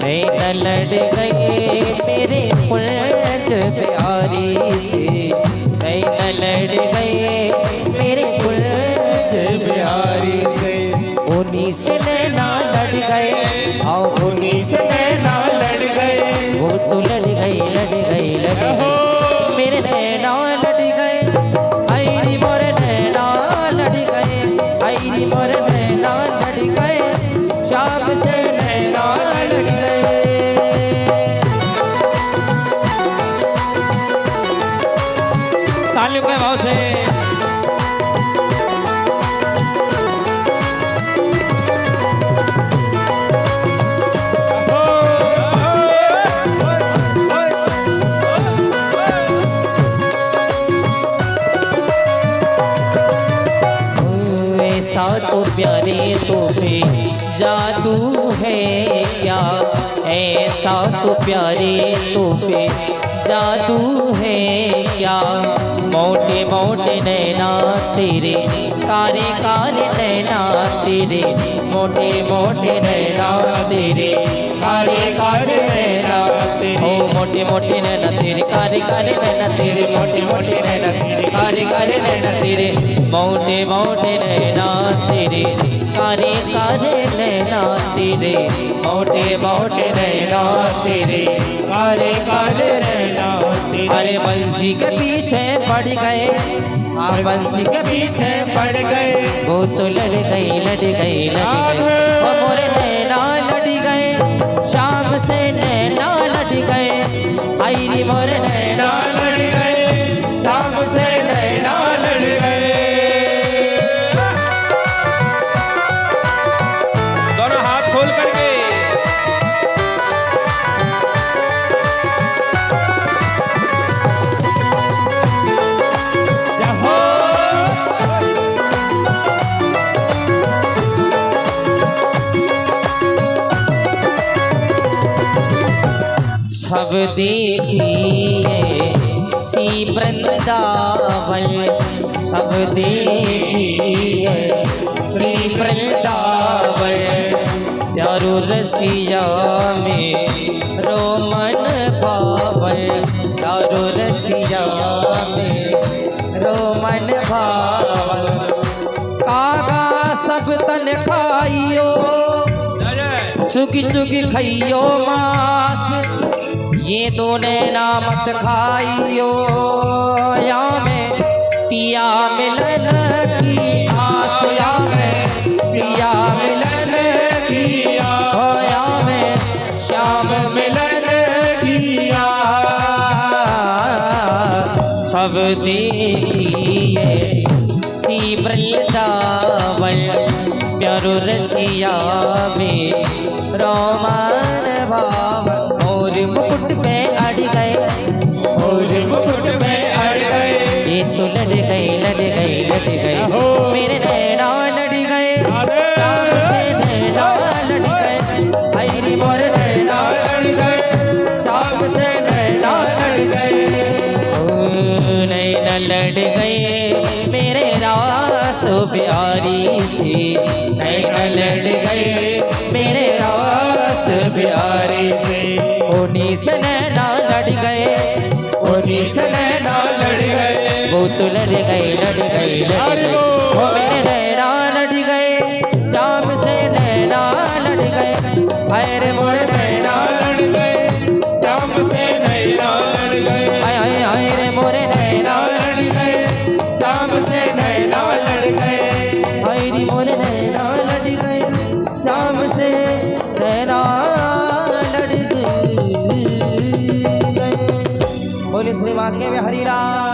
नैना लड़ गए मेरे कुंज प्यारी से, नैना लड़ गए मेरे कुंज प्यारी से। उन्हीं से नैना लड़ गए, आओ उन्हीं से नैना लड़ गए। वो तो लड़ गई मेरे नैना लड़ गए, आई मोरे नैना लड़ गए, आई मोरे नैना लड़ गए, शाम से नैना लड़ गए। तालियों के भाव से ऐसा तो प्यारे तो पे जादू है क्या, ऐसा तो प्यारे तो पे जादू है क्या। मोटे मोटे नैना तेरे, कारे कारे नैना तेरे, मोटे मोटे नैना तेरे, कारे कारे नैना तेरे। ओ मोटे मोटे नैना तेरे, कारे कारे नैना तेरे, मोटे मोटे नैना तेरे, कारे कारे नैना तेरे, मोटे मोटे नैना तेरे, कारे कारे नैना तेरे, मोटे मोटे नैना तेरे, कारे कारे नैना तेरे। अरे बंसी के पीछे पड़ गए, हाँ बंसी के पीछे पड़ गए। वो तो लड़ गई वो मोरे नैना लड़ गए, शाम से नैना लड़ गए, आई री मोरे नैना लड़ गए, शाम से नैना लड़ गए। दोनों हाथ खोल करके सब देखिए सी वृंदावन, सब देखिए सी वृंदावन, प्यारो रसिया में रोमन भावन, प्यारो रसिया में रोमन भावन। कागा सब तन खाइयो, चुगी चुगी खाइयो मास, ये दो नैना मत खाइयो, या में पिया मिलन की आस, या में पिया मिलन की, या में श्याम मिलन की आस। सब देखिए सी वृंदावन, प्यारो रसिया में रोमन भावन। और मुकुट पे अड़ गए, और मुकुट पे अड़ गए, ये तो लड़ गए मेरे नैना लड़ गए, शाम से नैना लड़ गए, आई री मोर नैना लड़ गए, शाम से नैना लड़ गए। नैना लड़ गए मेरे रासो प्यारी से, नैना लड़ गए मेरे रास प्यारी से। उन्हीं से नैना लड़ गए, उन्हीं से नैना लड़ गए, वो तो लड़ गई वो मेरे नैना लड़ गए, शाम से नैना लड़ गए, अरे मोरे नैना लड़ गए, शाम से नैना लड़ गए, आए रे मोरे नैना लड़ गए, शाम से नैना लड़ गए, आई री मोरे नैना लड़ गए, शाम से नैना लड़ गए। बोले श्री वाक्य में हरि राम।